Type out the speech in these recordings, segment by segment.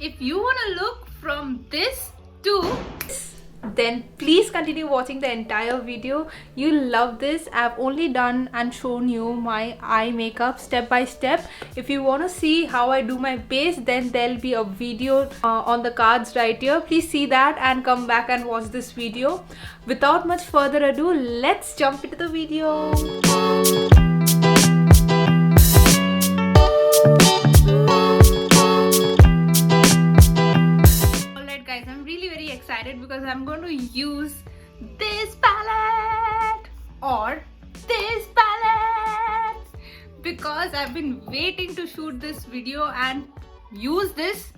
If you want to look from this to this, then please continue watching the entire video. You'll love this. I've only done and shown you my eye makeup step by step. If you want to see how I do my base, then there'll be a video on the cards right here. Please see that and come back and watch this video. Without much further ado, let's jump into the video. Excited because I'm going to use this palette or this palette because I've been waiting to shoot this video and use this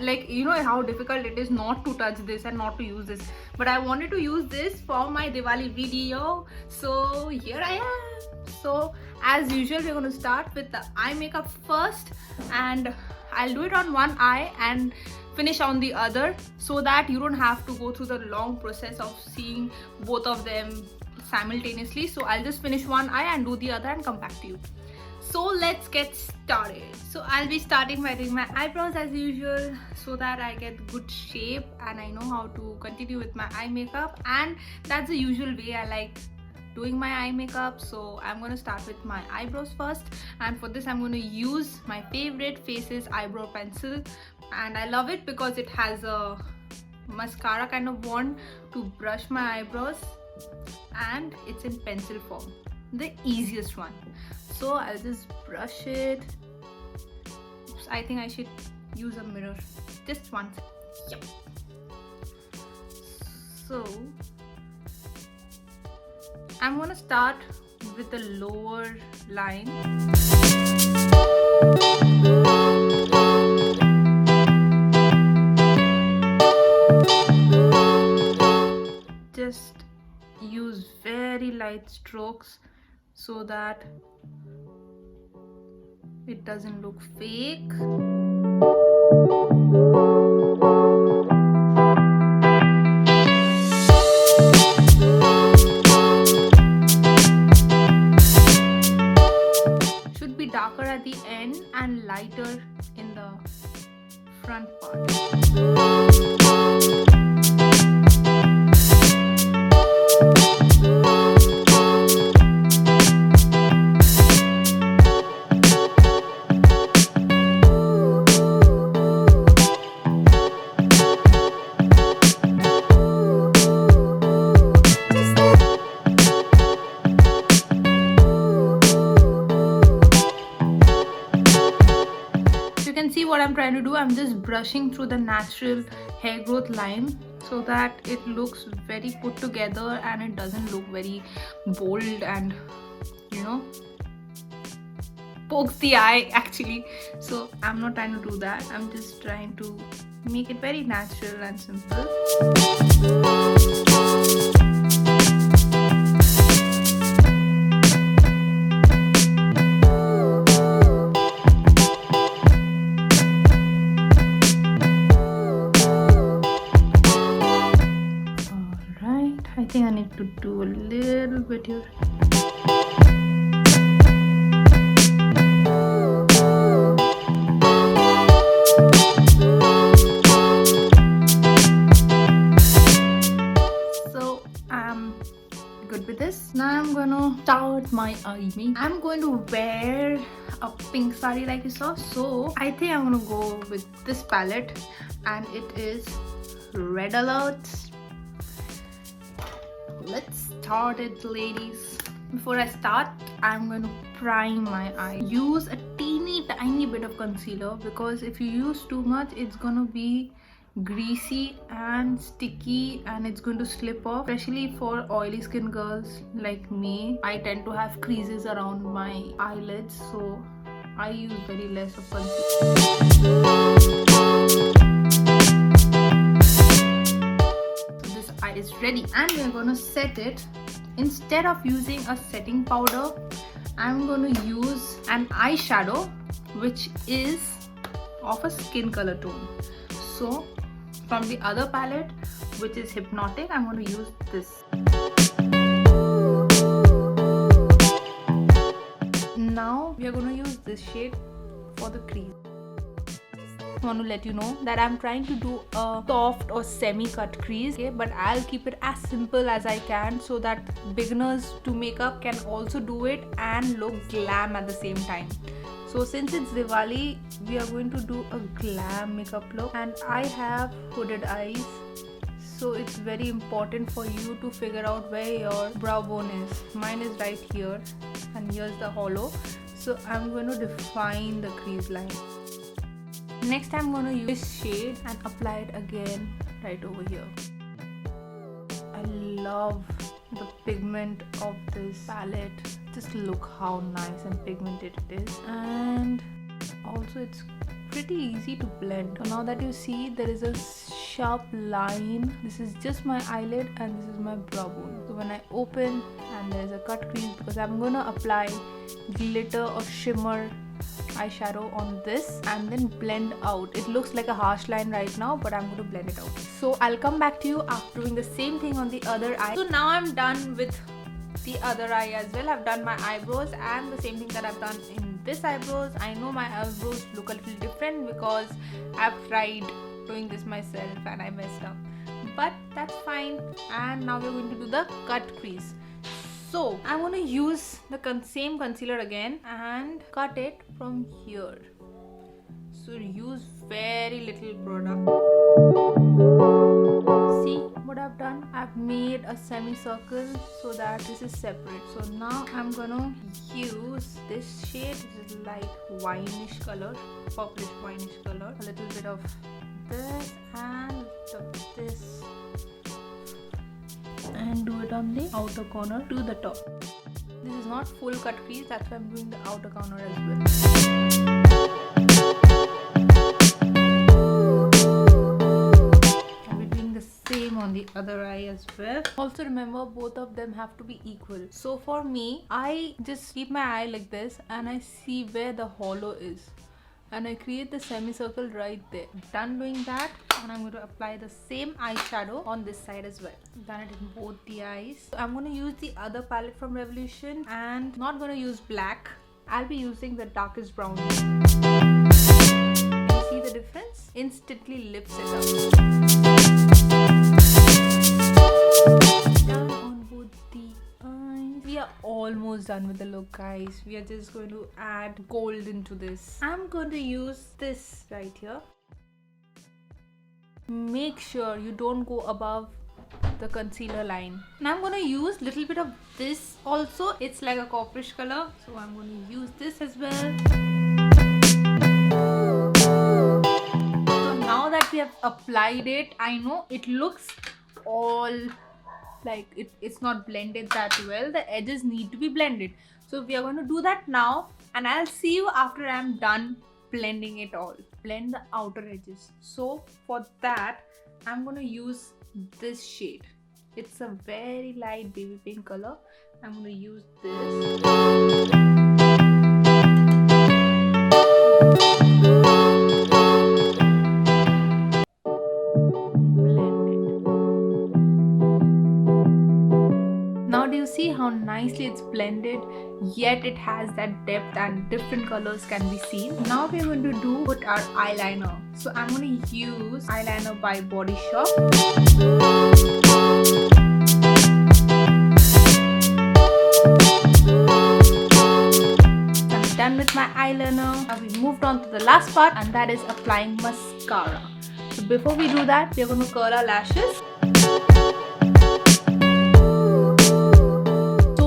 like, you know how difficult it is not to touch this and not to use this, but I wanted to use this for my Diwali video, so here I am. So as usual, we're going to start with the eye makeup first, and I'll do it on one eye and finish on the other so that you don't have to go through the long process of seeing both of them simultaneously. So I'll just finish one eye and do the other and come back to you. So let's get started. So I'll be starting by doing my eyebrows as usual so that I get good shape and I know how to continue with my eye makeup, and that's the usual way I like doing my eye makeup. So I'm going to start with my eyebrows first, and for this I'm going to use my favorite Faces eyebrow pencil, and I love it because it has a mascara kind of wand to brush my eyebrows and it's in pencil form, the easiest one. So I'll just brush it. Oops, I think I should use a mirror. Just one second. Yep. So I'm gonna start with the lower line. Just use very light strokes so that it doesn't look fake. Should be darker at the end and lighter in the front part. See what I'm trying to do? I'm just brushing through the natural hair growth line so that it looks very put together and it doesn't look very bold and, you know, pokes the eye actually. So I'm not trying to do that. I'm just trying to make it very natural and simple. I think I need to do a little bit here. So I'm good with this. Now I'm gonna start my eye makeup. I'm going to wear a pink saree like you saw. So I think I'm gonna go with this palette, and it is Red Alert. Let's start it, ladies. Before I start, I'm going to prime my eye. Use a teeny tiny bit of concealer because if you use too much, it's going to be greasy and sticky and it's going to slip off, especially for oily skin girls like me. I tend to have creases around my eyelids, so I use very less of concealer. Is ready, and we're going to set it. Instead of using a setting powder, I'm going to use an eyeshadow which is of a skin color tone. So from the other palette, which is Hypnotic, I'm going to use this. Now we are going to use this shade for the crease. want to let you know that I'm trying to do a soft or semi-cut crease, okay? But I'll keep it as simple as I can so that beginners to makeup can also do it and look glam at the same time. So since it's Diwali, we are going to do a glam makeup look, and I have hooded eyes. So it's very important for you to figure out where your brow bone is. Mine is right here and here's the hollow. So I'm going to define the crease line. Next I'm going to use this shade and apply it again right over here. I love the pigment of this palette. Just look how nice and pigmented it is, and also it's pretty easy to blend. So now that you see there is a sharp line, this is just my eyelid and this is my brow bone. So when I open and there's a cut crease, because I'm gonna apply glitter or shimmer eyeshadow on this and then blend out. It looks like a harsh line right now, but I'm going to blend it out. So I'll come back to you after doing the same thing on the other eye. So now I'm done with the other eye as well. I've done my eyebrows and the same thing that I've done in this eyebrows. I know my eyebrows look a little different because I've tried doing this myself and I messed up, but that's fine. And now we're going to do the cut crease. So I'm going to use the same concealer again and cut it from here. So use very little product. See what I've done? I've made a semicircle so that this is separate. So now I'm gonna use this shade, which is light wineish color, purplish wineish color. A little bit of this and this, and do it on the outer corner to the top. This is not full cut crease, that's why I'm doing the outer corner as well. I'll be doing the same on the other eye as well. Also remember, both of them have to be equal. So for me, I just keep my eye like this and I see where the hollow is, and I create the semicircle right there. Done doing that, and I'm going to apply the same eyeshadow on this side as well. Done it in both the eyes. So I'm going to use the other palette from Revolution and not going to use black. I'll be using the darkest brown. Can you see the difference? Instantly lifts it up. Done on both the eyes. We are almost done with the look, guys. We are just going to add gold into this. I'm going to use this right here. Make sure you don't go above the concealer line. Now I'm going to use a little bit of this also. It's like a copperish color, so I'm going to use this as well. So now that we have applied it, I know it looks all like it's not blended that well. The edges need to be blended. So we are going to do that now, and I'll see you after I'm done blending it all. Blend the outer edges. So for that, I'm going to use this shade. It's a very light baby pink color. I'm going to use this. Now do you see how nicely it's blended, yet it has that depth and different colors can be seen. Now we're going to put our eyeliner. So I'm going to use eyeliner by Body Shop. I'm done with my eyeliner. Now we moved on to the last part, and that is applying mascara. So before we do that, we're going to curl our lashes.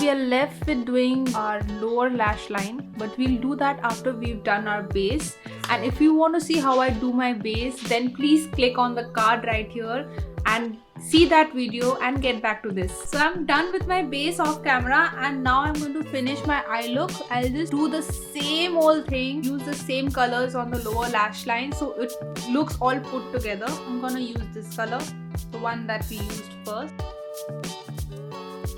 We are left with doing our lower lash line, but we'll do that after we've done our base. And if you want to see how I do my base, then please click on the card right here and see that video and get back to this. So I'm done with my base off camera, and now I'm going to finish my eye look. I'll just do the same old thing, use the same colors on the lower lash line so it looks all put together. I'm gonna use this color, the one that we used first,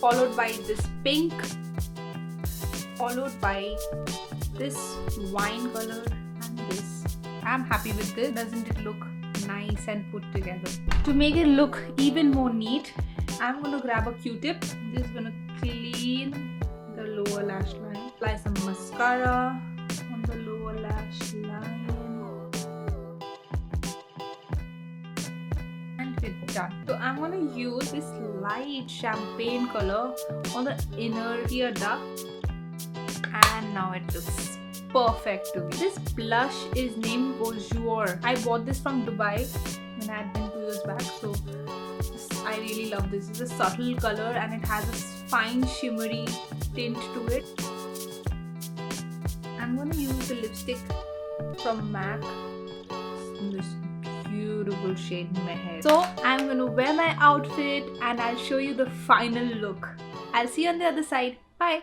followed by this pink, followed by this wine color and this. I'm happy with this. Doesn't it look nice and put together? To make it look even more neat, I'm going to grab a Q-tip. I'm just going to clean the lower lash line. Apply some mascara on the lower lash line. start. So I'm gonna use this light champagne color on the inner ear duct, and now it looks perfect to me. This blush is named Bonjour. I bought this from Dubai when I had been 2 years back, so I really love this. It's a subtle color and it has a fine shimmery tint to it. I'm gonna use the lipstick from MAC in this beautiful shade Meher. So I'm gonna wear my outfit and I'll show you the final look. I'll see you on the other side. Bye.